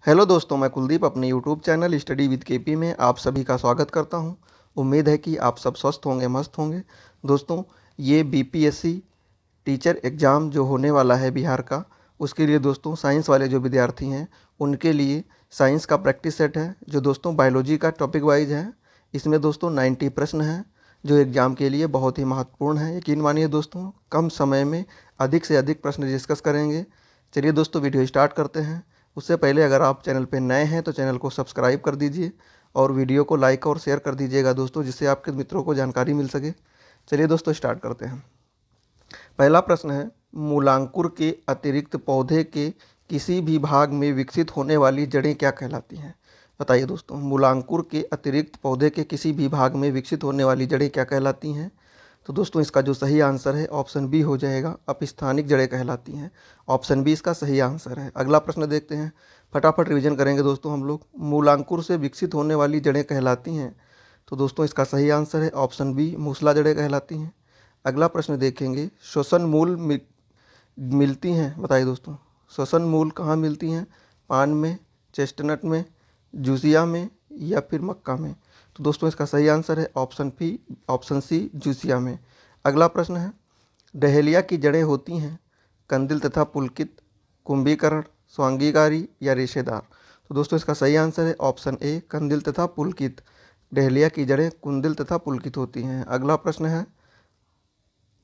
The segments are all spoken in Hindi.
हेलो दोस्तों, मैं कुलदीप अपने YouTube channel study with KP में आप सभी का स्वागत करता हूं। उम्मीद है कि आप सब स्वस्थ होंगे, मस्त होंगे। दोस्तों, ये बीपीएससी टीचर एग्ज़ाम जो होने वाला है बिहार का, उसके लिए दोस्तों साइंस वाले जो विद्यार्थी हैं उनके लिए साइंस का प्रैक्टिस सेट है, जो दोस्तों बायोलॉजी का टॉपिक वाइज है। इसमें दोस्तों 90 प्रश्न हैं, जो एग्ज़ाम के लिए बहुत ही महत्वपूर्ण है। यकीन मानिए दोस्तों, कम समय में अधिक से अधिक प्रश्न डिस्कस करेंगे। चलिए दोस्तों, वीडियो स्टार्ट करते हैं। उससे पहले अगर आप चैनल पर नए हैं तो चैनल को सब्सक्राइब कर दीजिए और वीडियो को लाइक और शेयर कर दीजिएगा दोस्तों, जिससे आपके मित्रों को जानकारी मिल सके। चलिए दोस्तों, स्टार्ट करते हैं। पहला प्रश्न है, मूलांकुर के अतिरिक्त पौधे के किसी भी भाग में विकसित होने वाली जड़ें क्या कहलाती हैं? बताइए दोस्तों, मूलांकुर के अतिरिक्त पौधे के किसी भी भाग में विकसित होने वाली जड़ें क्या कहलाती हैं? तो दोस्तों इसका जो सही आंसर है ऑप्शन बी हो जाएगा, अपस्थानिक जड़ें कहलाती हैं। ऑप्शन बी इसका सही आंसर है। अगला प्रश्न देखते हैं, फटाफट रिवीजन करेंगे दोस्तों हम लोग। मूलांकुर से विकसित होने वाली जड़ें कहलाती हैं, तो दोस्तों इसका सही आंसर है ऑप्शन बी, मूसला जड़ें कहलाती हैं। अगला प्रश्न देखेंगे, श्वसन मूल मिलती हैं। बताइए दोस्तों, श्वसन मूल कहाँ मिलती हैं? पान में, चेस्टनट में, जूसिया में या फिर मक्का में? तो दोस्तों इसका सही आंसर है ऑप्शन सी, जूसिया में। अगला प्रश्न है, डहेलिया की जड़ें होती हैं कंदिल तथा पुलकित, कुंभीकरण, स्वांगीकारी या रेशेदार? तो दोस्तों इसका सही आंसर है ऑप्शन ए, कंदिल तथा पुलकित। डहेलिया की जड़ें कुंदिल तथा पुलकित होती हैं। अगला प्रश्न है,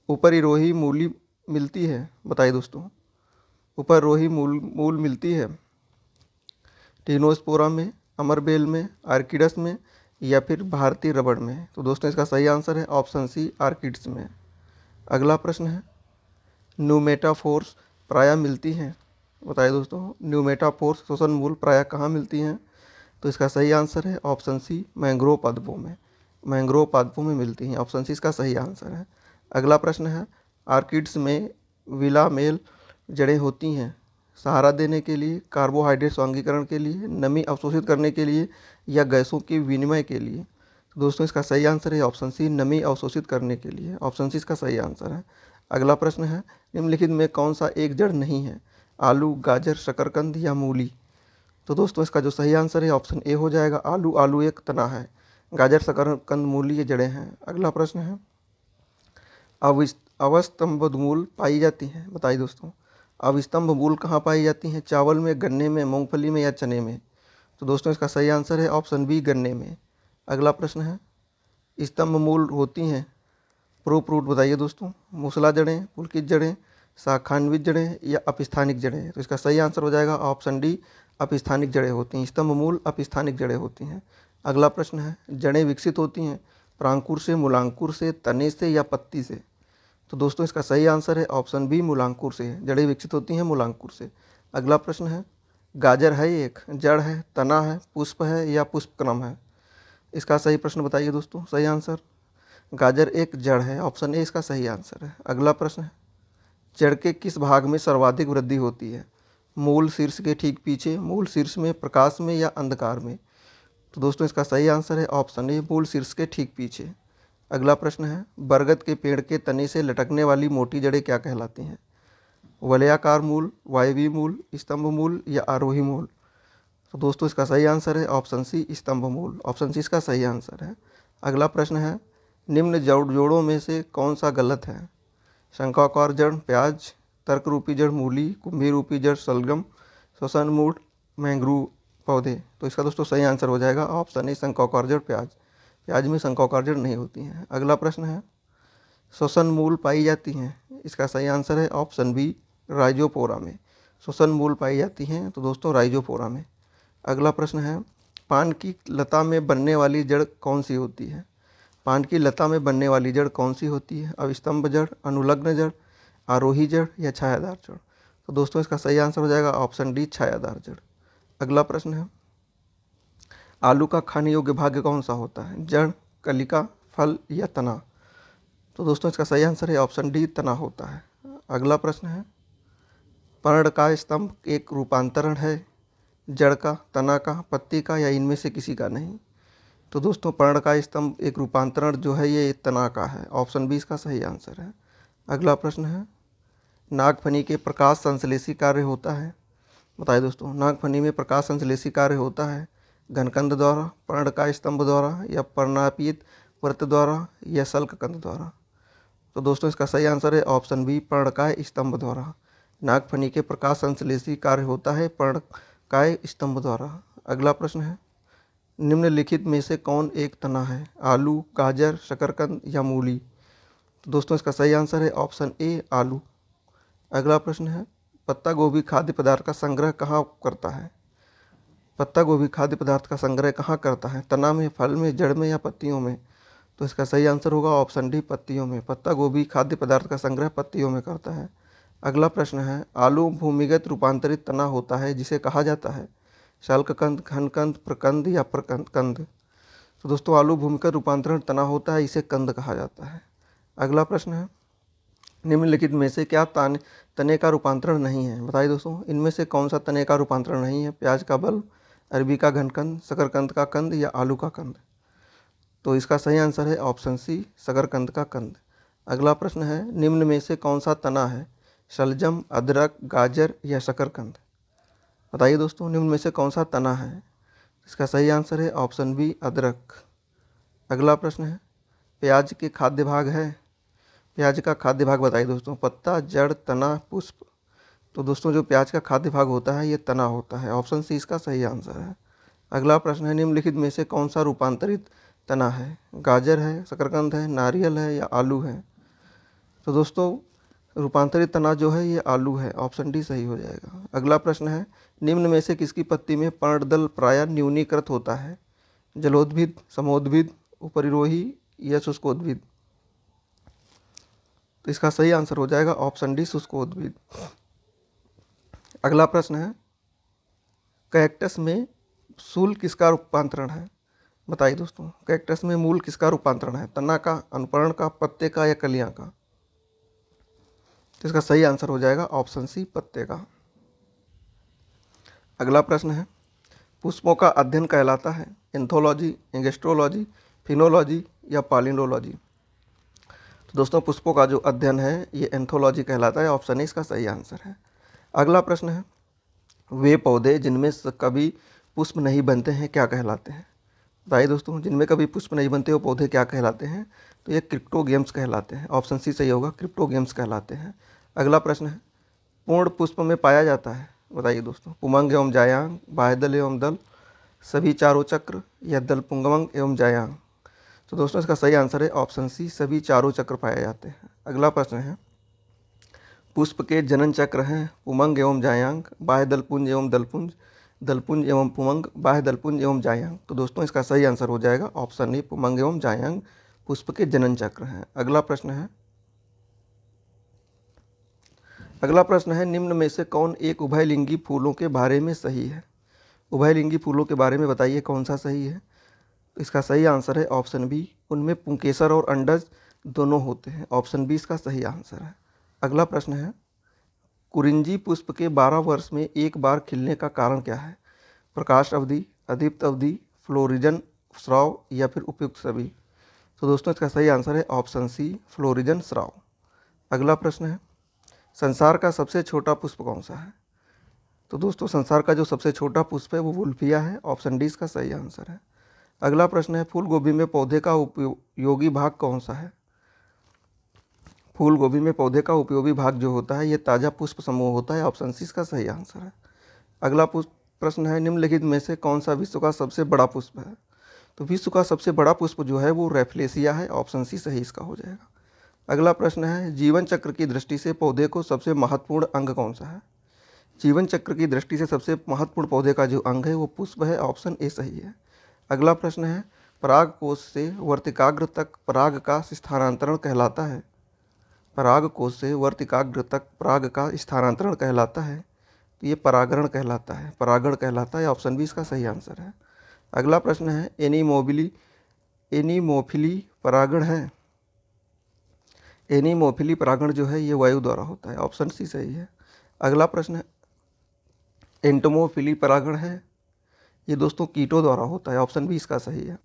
उपरिरोही मूली मिलती है। बताइए दोस्तों, उपरिरोही मूल मिलती है टीनोस्पोरा में, अमरबेल में, आर्किडस में या फिर भारतीय रबड़ में? तो दोस्तों इसका सही आंसर है ऑप्शन सी, आर्किड्स में। अगला प्रश्न है, न्यूमेटाफोर्स प्रायः मिलती हैं। बताइए दोस्तों, न्यूमेटाफोर्स श्वसन मूल प्रायः कहाँ मिलती हैं? तो इसका सही आंसर है ऑप्शन सी, मैंग्रोव पादपों में। मैंग्रोव पादपों में मिलती हैं। ऑप्शन सी इसका सही आंसर है। अगला प्रश्न है, आर्किड्स में विलामेल जड़ें होती हैं सहारा देने के लिए, कार्बोहाइड्रेट स्वांगीकरण के लिए, नमी अवशोषित करने के लिए या गैसों के विनिमय के लिए? तो दोस्तों इसका सही आंसर है ऑप्शन सी, नमी अवशोषित करने के लिए। ऑप्शन सी इसका सही आंसर है। अगला प्रश्न है, निम्नलिखित में कौन सा एक जड़ नहीं है? आलू, गाजर, शकरकंद या मूली? तो दोस्तों इसका जो सही आंसर है ऑप्शन ए हो जाएगा, आलू। आलू एक तना है, गाजर, शकरकंद, मूली ये जड़ें हैं। अगला प्रश्न है, अवस्तंभ मूल पाई जाती हैं। बताइए दोस्तों, अवस्तंभ मूल कहाँ पाई जाती हैं? चावल में, गन्ने में, मूंगफली में या चने में? तो दोस्तों इसका सही आंसर है ऑप्शन बी, गन्ने में। अगला प्रश्न है, स्तंभ मूल होती हैं प्रूफ रूट। बताइए दोस्तों, मूसला जड़ें, पुलकित जड़ें, शाखान्वित जड़ें या अपस्थानिक जड़ें? तो इसका सही आंसर हो जाएगा ऑप्शन डी, अपस्थानिक जड़ें होती हैं। स्तंभ मूल अपस्थानिक जड़ें होती हैं। अगला प्रश्न है, जड़ें विकसित होती हैं प्रांकुर से, मूलांकुर से, तने से या पत्ती से? तो दोस्तों इसका सही आंसर है ऑप्शन बी, मूलांकुर से। जड़ें विकसित होती हैं मूलांकुर से। अगला प्रश्न है, गाजर है एक जड़ है, तना है, पुष्प है या पुष्पक्रम है? इसका सही प्रश्न बताइए दोस्तों, सही आंसर। गाजर एक जड़ है, ऑप्शन ए इसका सही आंसर है। अगला प्रश्न है, जड़ के किस भाग में सर्वाधिक वृद्धि होती है? मूल शीर्ष के ठीक पीछे, मूल शीर्ष में, प्रकाश में या अंधकार में? तो दोस्तों इसका सही आंसर है ऑप्शन ए, मूल शीर्ष के ठीक पीछे। अगला प्रश्न है, बरगद के पेड़ के तने से लटकने वाली मोटी जड़ें क्या कहलाती हैं? वलयाकार मूल, वायवीय मूल, स्तंभ मूल या आरोही मूल? तो दोस्तों इसका सही आंसर है ऑप्शन सी, स्तंभ मूल। ऑप्शन सी इसका सही आंसर है। अगला प्रश्न है, निम्न जोड़ों में से कौन सा गलत है? शंक्वाकार जड़ प्याज, तर्क रूपी जड़ मूली, कुंभी रूपी जड़ सलगम, श्वसन मूल मैंग्रोव पौधे? तो इसका दोस्तों सही आंसर हो जाएगा ऑप्शन ए, शंक्वाकार जड़ प्याज। प्याज में शंक्वाकार जड़ नहीं होती हैं। अगला प्रश्न है, श्वसन मूल पाई जाती हैं। इसका सही आंसर है ऑप्शन बी, राइजोपोरा में। श्वसन मूल पाई जाती हैं तो दोस्तों राइजोपोरा में। अगला प्रश्न है, पान की लता में बनने वाली जड़ कौन सी होती है? पान की लता में बनने वाली जड़ कौन सी होती है? अविस्तंभ जड़, अनुलग्न जड़, आरोही जड़ या छायादार जड़? तो दोस्तों इसका सही आंसर हो जाएगा ऑप्शन डी, छायादार जड़। अगला प्रश्न है, आलू का खाने योग्य भाग कौन सा होता है? जड़, कलिका, फल या तना? तो दोस्तों इसका सही आंसर है ऑप्शन डी, तना होता है। अगला प्रश्न है, पर्णकाय स्तंभ एक रूपांतरण है जड़ का, तना का, पत्ती का या इनमें से किसी का नहीं? तो दोस्तों पर्णकाय स्तंभ एक रूपांतरण जो है ये तना का है। ऑप्शन बी इसका सही आंसर है। अगला प्रश्न है, नागफनी के प्रकाश संश्लेषी कार्य होता है बताइए दोस्तों, नागफनी में प्रकाश संश्लेषी कार्य होता है घनकंद द्वारा, पर्णकाय स्तंभ द्वारा, या पर्णापीत वृत्त द्वारा, या शल्ककंद द्वारा। तो दोस्तों इसका सही आंसर है ऑप्शन बी, पर्णकाय स्तंभ द्वारा। नागफनी के प्रकाश संश्लेषी कार्य होता है पर्णकाय स्तंभ द्वारा। अगला प्रश्न है, निम्नलिखित में से कौन एक तना है? आलू, गाजर, शकरकंद या मूली? तो दोस्तों इसका सही आंसर है ऑप्शन ए, आलू। अगला प्रश्न है, पत्ता गोभी खाद्य पदार्थ का संग्रह कहाँ करता है? पत्ता गोभी खाद्य पदार्थ का संग्रह कहाँ करता है? तना में, फल में, जड़ में या पत्तियों में? तो इसका सही आंसर होगा ऑप्शन डी, पत्तियों में। पत्ता गोभी खाद्य पदार्थ का संग्रह पत्तियों में करता है। अगला प्रश्न है, आलू भूमिगत रूपांतरित तना होता है जिसे कहा जाता है शल्ककंद, घनकंद, प्रकंद या प्रकंद कंद? तो दोस्तों आलू भूमिगत रूपांतरण तना होता है, इसे कंद कहा जाता है। अगला प्रश्न है, निम्नलिखित में से क्या तने का रूपांतरण नहीं है? बताइए दोस्तों, इनमें से कौन सा तने का रूपांतरण नहीं है? प्याज का बल्ब, अरबी का घनकंद, शकरकंद का कंद या आलू का कंद? तो इसका सही आंसर है ऑप्शन सी, शकरकंद का कंद। अगला प्रश्न है, निम्न में से कौन सा तना है? शलजम, अदरक, गाजर या शकरकंद? बताइए दोस्तों, निम्न में से कौन सा तना है? इसका सही आंसर है ऑप्शन बी, अदरक। अगला प्रश्न है, प्याज के खाद्य भाग है? प्याज का खाद्य भाग बताइए दोस्तों, पत्ता, जड़, तना, पुष्प? तो दोस्तों जो प्याज का खाद्य भाग होता है ये तना होता है, ऑप्शन सी इसका सही आंसर है। अगला प्रश्न है, निम्नलिखित में से कौन सा रूपांतरित तना है? गाजर है, शकरकंद है, नारियल है या आलू है? तो दोस्तों रूपांतरित तना जो है ये आलू है, ऑप्शन डी सही हो जाएगा। अगला प्रश्न है, निम्न में से किसकी पत्ती में पर्णदल प्रायः न्यूनीकृत होता है? जलोद्भिद, समोद्भिद, उपरिरोही या शुष्कोद्भिद? तो इसका सही आंसर हो जाएगा ऑप्शन डी, शुष्कोद्भिद। अगला प्रश्न है, कैक्टस में सूल किसका रूपांतरण है? बताइए दोस्तों, कैक्टस में मूल किसका रूपांतरण है? तना का, अंकुरण का, पत्ते का या कलियां का? तो इसका सही आंसर हो जाएगा ऑप्शन सी, पत्ते का। अगला प्रश्न है, पुष्पों का अध्ययन कहलाता है एंथोलॉजी, एंगेस्ट्रोलॉजी, फिनोलॉजी या पालिनोलॉजी? तो दोस्तों पुष्पों का जो अध्ययन है ये एंथोलॉजी कहलाता है, ऑप्शन ए इसका सही आंसर है। अगला प्रश्न है, वे पौधे जिनमें कभी पुष्प नहीं बनते हैं क्या कहलाते हैं? बताइए दोस्तों, जिनमें कभी पुष्प नहीं बनते वो पौधे क्या कहलाते हैं? तो ये क्रिप्टोगेम्स कहलाते हैं, ऑप्शन सी सही होगा, क्रिप्टोगेम्स कहलाते हैं। अगला प्रश्न है, पूर्ण पुष्प में पाया जाता है? बताइए दोस्तों, पुमंग एवं जायांग, बाह्यदल एवं दल, सभी चारों चक्र या दल पुंगमंग एवं जायांग? तो दोस्तों इसका सही आंसर है ऑप्शन सी, सभी चारों चक्र पाए जाते हैं। अगला प्रश्न है, पुष्प के जनन चक्र हैं पुमंग एवं जायांग, बाह्य दलपुंज एवं दलपुंज, दलपुंज एवं पुमंग, बाह्य दलपुंज एवं जायांग? तो दोस्तों इसका सही आंसर हो जाएगा ऑप्शन ए, पुमंग एवं जायांग पुष्प के जनन चक्र हैं। अगला प्रश्न है, निम्न में से कौन एक उभयलिंगी फूलों के बारे में सही है? उभयलिंगी फूलों के बारे में बताइए कौन सा सही है? इसका सही आंसर है ऑप्शन बी, उनमें पुंकेसर और अंडज दोनों होते हैं, ऑप्शन बी इसका सही आंसर है। अगला प्रश्न है, कुरिंजी पुष्प के 12 वर्ष में एक बार खिलने का कारण क्या है? प्रकाश अवधि, अदीप्त अवधि, फ्लोरिजन स्राव या फिर उपयुक्त सभी? तो दोस्तों इसका सही आंसर है ऑप्शन सी, फ्लोरिजन स्राव। अगला प्रश्न है, संसार का सबसे छोटा पुष्प कौन सा है? तो दोस्तों संसार का जो सबसे छोटा पुष्प है वो वुल्फिया है, ऑप्शन डी इसका सही आंसर है। अगला प्रश्न है, फूल गोभी में पौधे का उपयोगी भाग कौन सा है? फूल गोभी में पौधे का उपयोगी भाग जो होता है ये ताज़ा पुष्प समूह होता है, ऑप्शन सी इसका सही आंसर है। अगला प्रश्न है, निम्नलिखित में से कौन सा विश्व का सबसे बड़ा पुष्प है? तो विश्व का सबसे बड़ा पुष्प जो है वो रेफ्लेसिया है, ऑप्शन सी सही इसका हो जाएगा। अगला प्रश्न है, जीवन चक्र की दृष्टि से पौधे को सबसे महत्वपूर्ण अंग कौन सा है? जीवन चक्र की दृष्टि से सबसे महत्वपूर्ण पौधे का जो अंग है वो पुष्प है, ऑप्शन ए सही है। अगला प्रश्न है, पराग कोश से वर्तिकाग्र तक पराग का स्थानांतरण कहलाता है? पराग कोश से वर्तिकाग्र तक पराग का स्थानांतरण कहलाता है, तो ये परागण कहलाता है, परागण कहलाता है, ऑप्शन बी इसका सही आंसर है। अगला प्रश्न है, एनीमोफिली परागण है? एनीमोफिली परागण जो है ये वायु द्वारा होता है, ऑप्शन सी सही है। अगला प्रश्न है, एंटोमोफिली परागण है? ये दोस्तों कीटों द्वारा होता है, ऑप्शन बी इसका सही है।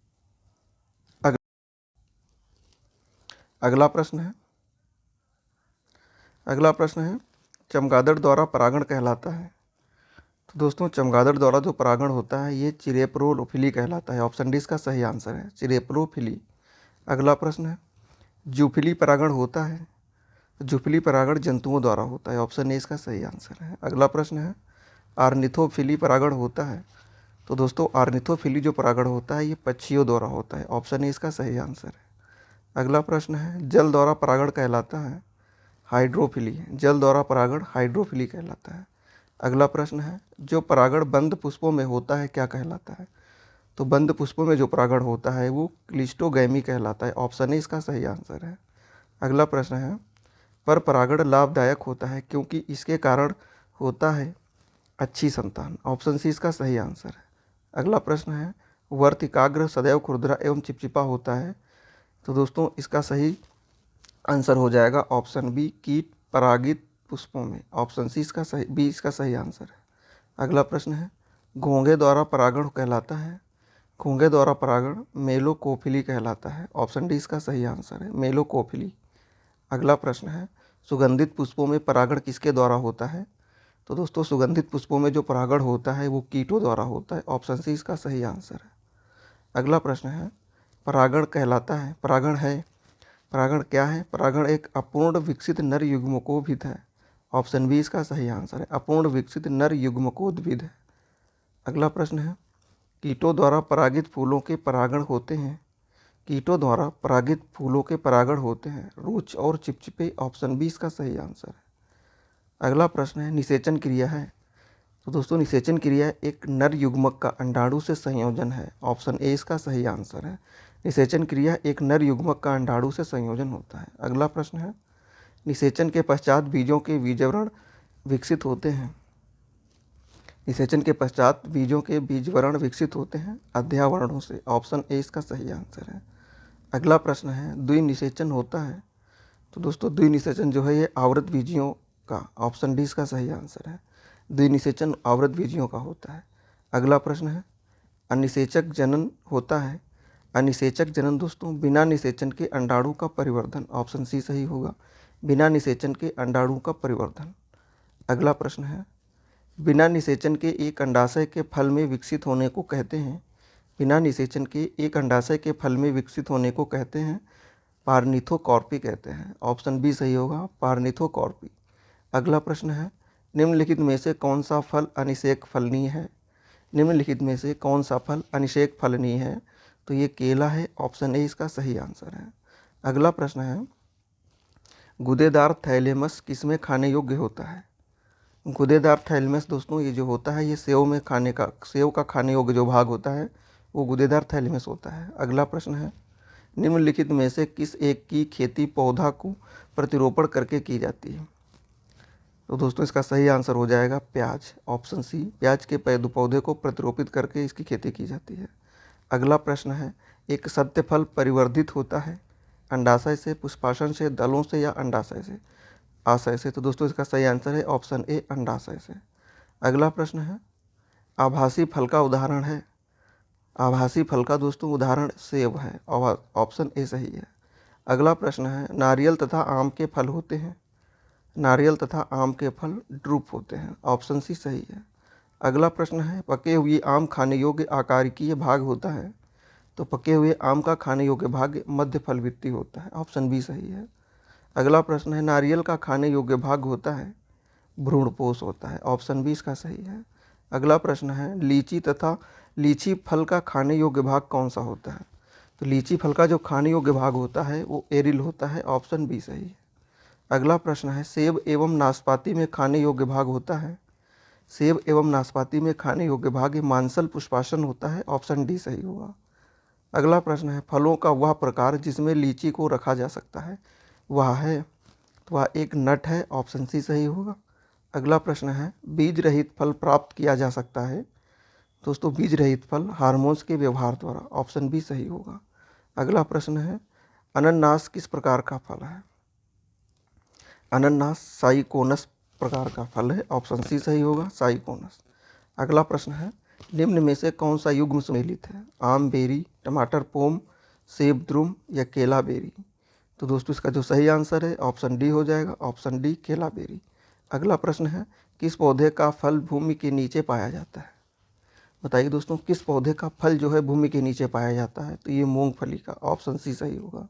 अगला प्रश्न है, चमगादड़ द्वारा परागण कहलाता है? तो दोस्तों चमगादड़ द्वारा जो परागण होता है ये चिरेप्रोफिली कहलाता है। ऑप्शन डी इसका सही आंसर है, चिरेप्रोफिली। अगला प्रश्न है, जूफिली परागण होता है? जूफिली परागण जंतुओं द्वारा होता है। ऑप्शन ए इसका सही आंसर है। अगला प्रश्न है, आर्निथोफिली परागण होता है? तो दोस्तों आर्निथोफिली जो परागण होता है ये पक्षियों द्वारा होता है। ऑप्शन ए इसका सही आंसर है। अगला प्रश्न है, जल द्वारा परागण कहलाता है? हाइड्रोफिली। जल द्वारा परागण हाइड्रोफिली कहलाता है। अगला प्रश्न है, जो परागण बंद पुष्पों में होता है क्या कहलाता है? तो बंद पुष्पों में जो परागण होता है वो क्लिस्टोगैमी कहलाता है। ऑप्शन ए इसका सही आंसर है। अगला प्रश्न है, पर परागण लाभदायक होता है क्योंकि इसके कारण होता है अच्छी संतान। ऑप्शन सी इसका सही आंसर है। अगला प्रश्न है, वर्तिकाग्र सदैव खुरदरा एवं चिपचिपा होता है? तो दोस्तों इसका सही आंसर हो जाएगा ऑप्शन बी, कीट परागित पुष्पों में। ऑप्शन सी इसका सही, बी इसका सही आंसर है। अगला प्रश्न है, घोंघे द्वारा परागण कहलाता है? घोंघे द्वारा परागण मेलोकोफिली कहलाता है। ऑप्शन डी इसका सही आंसर है, मेलोकोफिली। अगला प्रश्न है, सुगंधित पुष्पों में परागण किसके द्वारा होता है? तो दोस्तों सुगंधित पुष्पों में जो परागण होता है वो कीटों द्वारा होता है। ऑप्शन सी इसका सही आंसर है। अगला प्रश्न है, परागण कहलाता है, परागण है, परागण क्या है? परागण एक अपूर्ण विकसित नर युग्मकोद्भिद है। ऑप्शन बी इसका सही आंसर है, अपूर्ण विकसित नर युग्मकोद्भिद है। अगला प्रश्न है, कीटों द्वारा परागित फूलों के परागण होते हैं? कीटों द्वारा परागित फूलों के परागण होते हैं रुच और चिपचिपे। ऑप्शन बी इसका सही आंसर है। अगला प्रश्न है, निषेचन क्रिया है? तो दोस्तों निषेचन क्रिया एक नर युग्मक का अंडाणु से संयोजन है। ऑप्शन ए इसका सही आंसर है, निषेचन क्रिया एक नर युग्मक का अंडाणु से संयोजन होता है। अगला प्रश्न है, निषेचन के पश्चात बीजों के बीजवर्ण विकसित होते हैं? निषेचन के पश्चात बीजों के बीजवर्ण विकसित होते हैं अध्यावरणों से। ऑप्शन ए इसका सही आंसर है। अगला प्रश्न है, द्विनिषेचन होता है? तो दोस्तों द्विनिषेचन जो है ये आवृत बीजियों का। ऑप्शन डी इसका सही आंसर है, द्विनिषेचन आवृत बीजियों का होता है। अगला प्रश्न है, अनिषेचक जनन होता है? अनिषेचक जनन दोस्तों बिना निषेचन के अंडाणु का परिवर्धन। ऑप्शन सी सही होगा, बिना निषेचन के अंडाणु का परिवर्धन। अगला प्रश्न है, बिना निषेचन के एक अंडाशय के फल में विकसित होने को कहते हैं? बिना निषेचन के एक अंडाशय के फल में विकसित होने को कहते हैं पार्निथोकॉर्पी कहते हैं। ऑप्शन बी सही होगा, पार्निथोकॉर्पी। अगला प्रश्न है, निम्नलिखित में से कौन सा फल अनिषेक फलनीय है? निम्नलिखित में से कौन सा फल अनिषेक फलनीय है? तो ये केला है। ऑप्शन ए इसका सही आंसर है। अगला प्रश्न है, गूदेदार थैलेमस किसमें खाने योग्य होता है? गूदेदार थैलेमस दोस्तों ये जो होता है ये सेव में खाने का, सेव का खाने योग्य जो भाग होता है वो गूदेदार थैलेमस होता है। अगला प्रश्न है, निम्नलिखित में से किस एक की खेती पौधा को प्रतिरोपण करके की जाती है? तो दोस्तों इसका सही आंसर हो जाएगा प्याज। ऑप्शन सी, प्याज के पौधे को प्रतिरोपित करके इसकी खेती की जाती है। अगला प्रश्न है, एक सत्य फल परिवर्धित होता है अंडाशय से, पुष्पाशन से, दलों से या अंडाशय से, आशय से? तो दोस्तों इसका सही आंसर है ऑप्शन ए, अंडाशय से। अगला प्रश्न है, आभासी फल का उदाहरण है? आभासी फल का दोस्तों उदाहरण सेब है। ऑप्शन ए सही है। अगला प्रश्न है, नारियल तथा आम के फल होते हैं? नारियल तथा आम के फल ड्रूप होते हैं। ऑप्शन सी सही है। अगला प्रश्न है, पके हुए आम खाने योग्य आकारिकीय भाग होता है? तो पके हुए आम का खाने योग्य भाग मध्य फल वित्ती होता है। ऑप्शन बी सही है। अगला प्रश्न है, नारियल का खाने योग्य भाग होता है? भ्रूणपोष होता है। ऑप्शन बी इसका सही है। अगला प्रश्न है, लीची तथा लीची फल का खाने योग्य भाग कौन सा होता है? तो लीची फल का जो खाने योग्य भाग होता है वो एरिल होता है। ऑप्शन बी सही है। अगला प्रश्न है, सेब एवं नाशपाती में खाने योग्य भाग होता है? सेब एवं नाशपाती में खाने योग्य भाग मांसल पुष्पासन होता है। ऑप्शन डी सही होगा। अगला प्रश्न है, फलों का वह प्रकार जिसमें लीची को रखा जा सकता है वह है? तो वह एक नट है। ऑप्शन सी सही होगा। अगला प्रश्न है, बीज रहित फल प्राप्त किया जा सकता है? दोस्तों बीज रहित फल हार्मोन्स के व्यवहार द्वारा। ऑप्शन बी सही होगा। अगला प्रश्न है, अनन्नास किस प्रकार का फल है? अनन्नास साइकोनस प्रकार का फल है। ऑप्शन सी सही होगा, साइकोनस। अगला प्रश्न है, निम्न में से कौन सा युग्म सम्मिलित है? आम बेरी, टमाटर पोम, सेब द्रुम या केला बेरी? तो दोस्तों इसका जो सही आंसर है ऑप्शन डी हो जाएगा, ऑप्शन डी केला बेरी। अगला प्रश्न है, किस पौधे का फल भूमि के नीचे पाया जाता है? बताइए दोस्तों, किस पौधे का फल जो है भूमि के नीचे पाया जाता है? तो ये मूंगफली का, ऑप्शन सी सही होगा।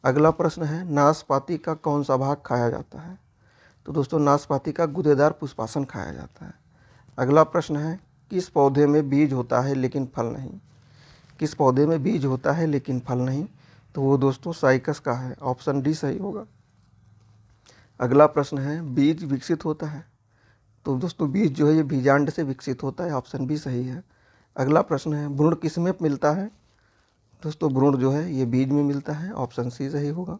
अगला प्रश्न है, नाशपाती का कौन सा भाग खाया जाता है? तो दोस्तों नाशपाती का गूदेदार पुष्पासन खाया जाता है। अगला प्रश्न है, किस पौधे में बीज होता है लेकिन फल नहीं? किस पौधे में बीज होता है लेकिन फल नहीं? तो वो दोस्तों साइकस का है, ऑप्शन डी सही होगा। अगला प्रश्न है, बीज विकसित होता है? तो दोस्तों बीज जो है ये बीजांड से विकसित होता है, ऑप्शन बी सही है। अगला प्रश्न है, भ्रूण किस में मिलता है? दोस्तों भ्रूण जो है ये बीज में मिलता है, ऑप्शन सी सही होगा।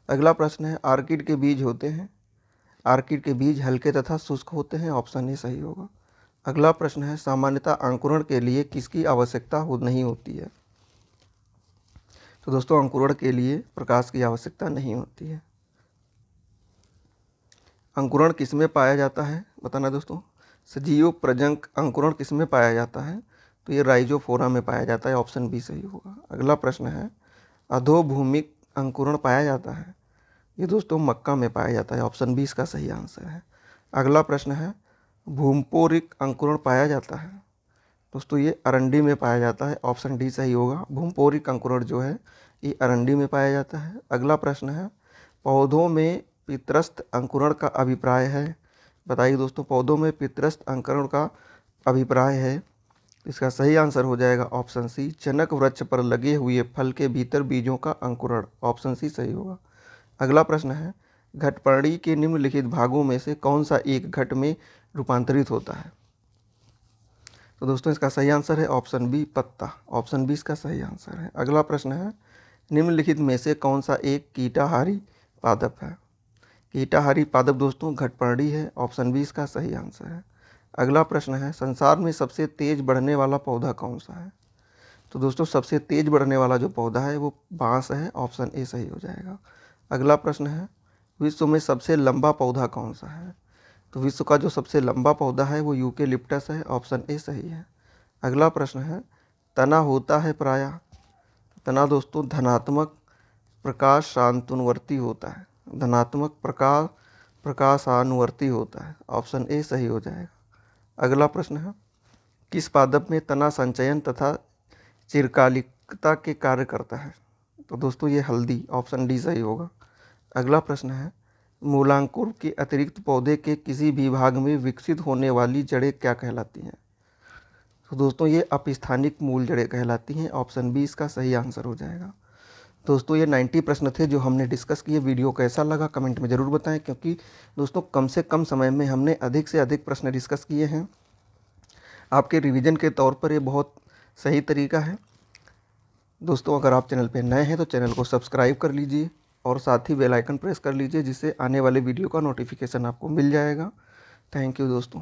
अगला प्रश्न है, आर्किड के बीज होते हैं? आर्किड के बीज हल्के तथा शुष्क होते हैं, ऑप्शन ए सही होगा। अगला प्रश्न है, सामान्यतः अंकुरण के लिए किसकी आवश्यकता नहीं होती है? तो दोस्तों अंकुरण के लिए प्रकाश की आवश्यकता नहीं होती है। अंकुरण किस में पाया जाता है? बताना दोस्तों। सजीव प्रजनक अंकुरण किस में पाया जाता है? तो ये राइजोफोरा में पाया जाता है, ऑप्शन बी सही होगा। अगला प्रश्न है, अधोभूमिक अंकुरण पाया जाता है? ये दोस्तों मक्का में पाया जाता है, ऑप्शन बी इसका सही आंसर है। अगला प्रश्न है, भूमपोरिक अंकुरण पाया जाता है? दोस्तों ये अरंडी में पाया जाता है, ऑप्शन डी सही होगा। भूमपोरिक अंकुरण जो है ये अरंडी में पाया जाता है। अगला प्रश्न है, पौधों में पितरस्थ अंकुरण का अभिप्राय है? बताइए दोस्तों, पौधों में पितरस्थ अंकुरण का अभिप्राय है? इसका सही आंसर हो जाएगा ऑप्शन सी, चनक वृक्ष पर लगे हुए फल के भीतर बीजों का अंकुरण, ऑप्शन सी सही होगा। अगला प्रश्न है, घटपर्णी के निम्नलिखित भागों में से कौन सा एक घट में रूपांतरित होता है? तो दोस्तों इसका सही आंसर है ऑप्शन बी, पत्ता, ऑप्शन बी इसका सही आंसर है। अगला प्रश्न है, निम्नलिखित में से कौन सा एक कीटाहारी पादप है? कीटाहारी पादप दोस्तों घटपर्णी है, ऑप्शन बी इसका सही आंसर है। अगला प्रश्न है, संसार में सबसे तेज बढ़ने वाला पौधा कौन सा है? तो दोस्तों सबसे तेज बढ़ने वाला जो पौधा है वो बांस है, ऑप्शन ए सही हो जाएगा। अगला प्रश्न है, विश्व में सबसे लंबा पौधा कौन सा है? तो विश्व का जो सबसे लंबा पौधा है वो यूकेलिप्टस है, ऑप्शन ए सही है। अगला प्रश्न है, तना होता है प्रायः? तना दोस्तों धनात्मक प्रकाश शांतनुवर्ती होता है, धनात्मक प्रकाशानुवर्ती होता है, ऑप्शन ए सही हो जाएगा। अगला प्रश्न है, किस पादप में तना संचयन तथा चिरकालिकता के कार्य करता है? तो दोस्तों ये हल्दी, ऑप्शन डी सही होगा। अगला प्रश्न है, मूलांकुर के अतिरिक्त पौधे के किसी भी भाग में विकसित होने वाली जड़ें क्या कहलाती हैं? तो दोस्तों ये अपस्थानिक मूल जड़ें कहलाती हैं, ऑप्शन बी इसका सही आंसर हो जाएगा। दोस्तों ये 90 प्रश्न थे जो हमने डिस्कस किए। वीडियो कैसा लगा कमेंट में ज़रूर बताएं, क्योंकि दोस्तों कम से कम समय में हमने अधिक से अधिक प्रश्न डिस्कस किए हैं। आपके रिवीजन के तौर पर ये बहुत सही तरीका है। दोस्तों अगर आप चैनल पर नए हैं तो चैनल को सब्सक्राइब कर लीजिए और साथ ही बेल आइकन प्रेस कर लीजिए, जिससे आने वाले वीडियो का नोटिफिकेशन आपको मिल जाएगा। थैंक यू दोस्तों।